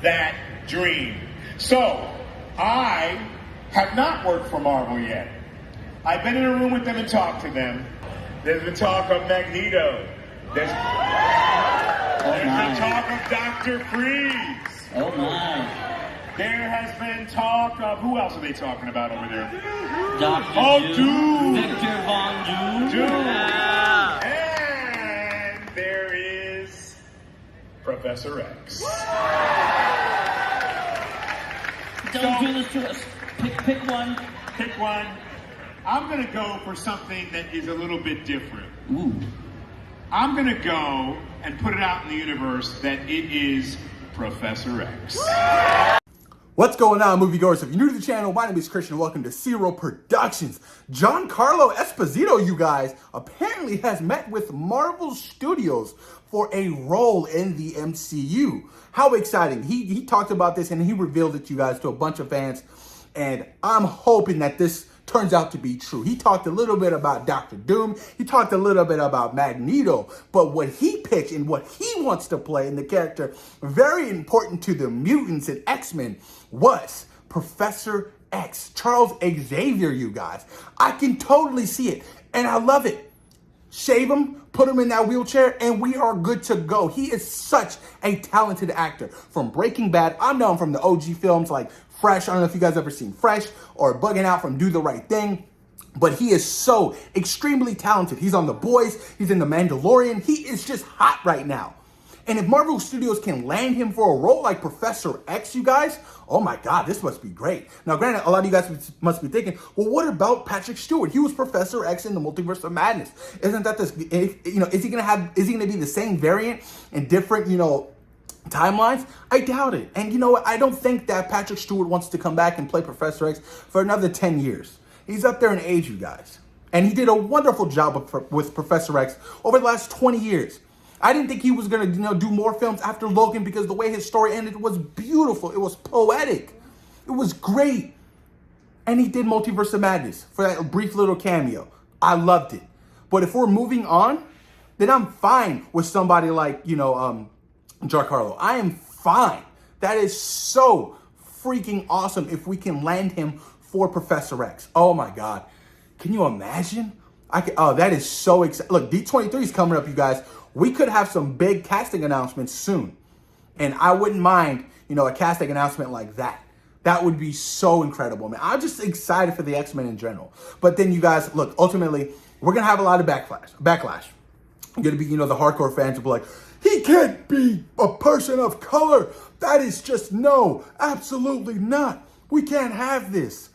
that dream. So, I have not worked for Marvel yet. I've been in a room with them and talked to them. There's the talk of Magneto. There's the talk of Dr. Freeze. Oh my. There has been talk of, who else are they talking about over there? Dr. Doom. Victor Von Doom. Yeah. And there is Professor X. Don't do this to us. Pick one. Pick one. I'm going to go for something that is a little bit different. Ooh. I'm going to go and put it out in the universe that it is Professor X. What's going on, moviegoers? If you're new to the channel, my name is Christian. Welcome to Zero Productions. Giancarlo Esposito, you guys, apparently has met with Marvel Studios for a role in the MCU. How exciting. He talked about this and he revealed it to you guys, to a bunch of fans. And I'm hoping that this turns out to be true. He talked a little bit about Dr. Doom. He talked a little bit about Magneto. But what he pitched and what he wants to play in the character, very important to the mutants and X-Men, was Professor X, Charles Xavier, you guys. I can totally see it, and I love it. Shave him, put him in that wheelchair, and we are good to go. He is such a talented actor. From Breaking Bad, I know him from the OG films like Fresh. I don't know if you guys ever seen Fresh, or Bugging Out from Do the Right Thing. But he is so extremely talented. He's on The Boys. He's in The Mandalorian. He is just hot right now. And if Marvel Studios can land him for a role like Professor X, you guys, oh my God, this must be great. Now, granted, a lot of you guys must be thinking, well, what about Patrick Stewart? He was Professor X in the Multiverse of Madness. Isn't that this? Is he gonna be the same variant in different, timelines? I doubt it. And you know what? I don't think that Patrick Stewart wants to come back and play Professor X for another 10 years. He's up there in age, you guys. And he did a wonderful job with Professor X over the last 20 years. I didn't think he was going to do more films after Logan, because the way his story ended was beautiful. It was poetic. It was great. And he did Multiverse of Madness for that brief little cameo. I loved it. But if we're moving on, then I'm fine with somebody like, Giancarlo. I am fine. That is so freaking awesome if we can land him for Professor X. Oh my God. Can you imagine? That is so exciting. Look, D23 is coming up, you guys. We could have some big casting announcements soon. And I wouldn't mind, a casting announcement like that. That would be so incredible, man. I'm just excited for the X-Men in general. But then you guys, look, ultimately, we're going to have a lot of backlash. You're going to be, the hardcore fans will be like, he can't be a person of color. That is just, no, absolutely not. We can't have this.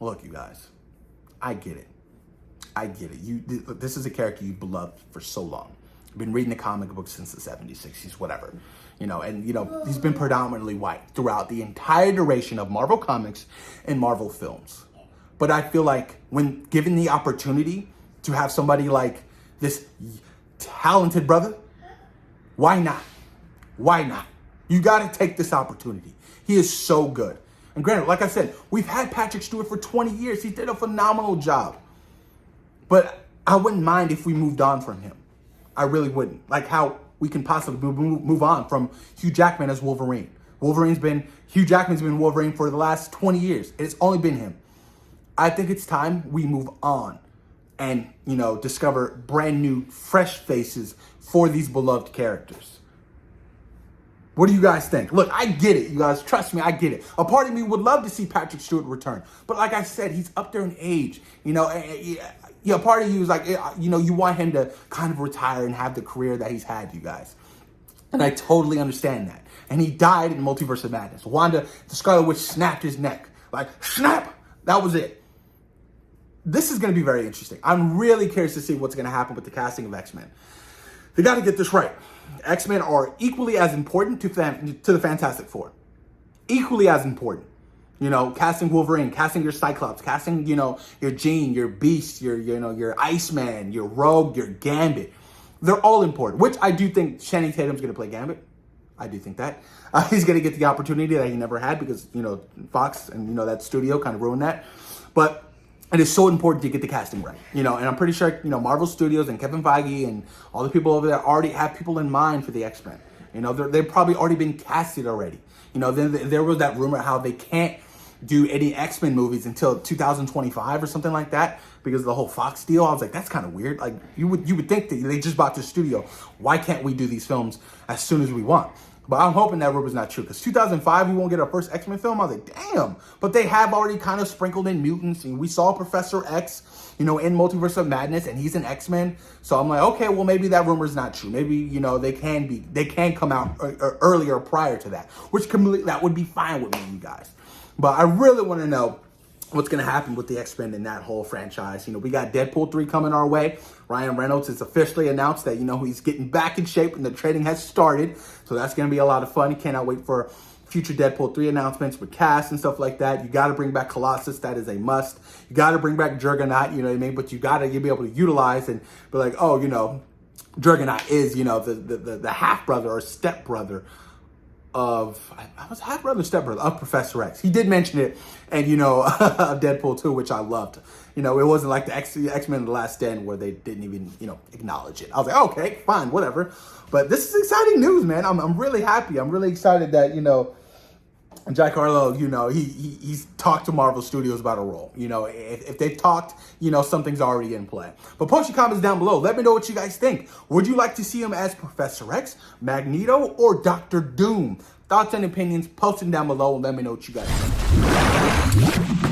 Look, you guys, I get it. I get it. This is a character you've beloved for so long. I've been reading the comic books since the 70s, 60s, whatever. He's been predominantly white throughout the entire duration of Marvel Comics and Marvel films. But I feel like when given the opportunity to have somebody like this talented brother, why not? Why not? You got to take this opportunity. He is so good. And granted, like I said, we've had Patrick Stewart for 20 years. He did a phenomenal job. But I wouldn't mind if we moved on from him. I really wouldn't. Like how we can possibly move on from Hugh Jackman as Wolverine. Hugh Jackman's been Wolverine for the last 20 years. It's only been him. I think it's time we move on and, discover brand new, fresh faces for these beloved characters. What do you guys think? Look, I get it, you guys. Trust me, I get it. A part of me would love to see Patrick Stewart return. But like I said, he's up there in age. Part of you is like, you want him to kind of retire and have the career that he's had, you guys. And I totally understand that. And he died in Multiverse of Madness. Wanda, the Scarlet Witch, snapped his neck. Like, snap! That was it. This is going to be very interesting. I'm really curious to see what's going to happen with the casting of X-Men. They got to get this right. X-Men are equally as important to the Fantastic Four. Equally as important. Casting Wolverine, casting your Cyclops, casting, your Jean, your Beast, your Iceman, your Rogue, your Gambit. They're all important, which I do think Channing Tatum's going to play Gambit. I do think that. He's going to get the opportunity that he never had because, Fox and, that studio kind of ruined that. But it is so important to get the casting right, and I'm pretty sure, Marvel Studios and Kevin Feige and all the people over there already have people in mind for the X-Men. You know, they've probably already been casted already. You know, then there was that rumor how they can't do any X-Men movies until 2025 or something like that because of the whole Fox deal. I was like, that's kind of weird. Like you would think that they just bought the studio. Why can't we do these films as soon as we want? But I'm hoping that rumor's not true because 2005 we won't get our first X-Men film. I was like, damn. But they have already kind of sprinkled in mutants, and we saw Professor X, you know, in Multiverse of Madness, and he's an X-Men. So I'm like, okay, well maybe that rumor's not true. Maybe, you know, they can come out earlier prior to that, that would be fine with me, you guys. But I really want to know what's going to happen with the X-Men in that whole franchise. You know, we got Deadpool 3 coming our way. Ryan Reynolds has officially announced that, you know, he's getting back in shape and the training has started. So that's going to be a lot of fun. Cannot wait for future Deadpool 3 announcements with cast and stuff like that. You got to bring back Colossus. That is a must. You got to bring back Juggernaut, you know what I mean? But you got to be able to utilize and be like, oh, you know, Juggernaut is, you know, the half-brother or step-brother of, I was half-brother, step-brother of Professor X. He did mention it, and, you know, Deadpool 2, which I loved. You know, it wasn't like the X-Men The Last Stand where they didn't even, you know, acknowledge it. I was like, okay, fine, whatever. But this is exciting news, man. I'm really happy. I'm really excited that, you know, Giancarlo, you know, he's talked to Marvel Studios about a role. You know, if they've talked, you know, something's already in play. But post your comments down below. Let me know what you guys think. Would you like to see him as Professor X, Magneto, or Dr. Doom? Thoughts and opinions, post them down below and let me know what you guys think.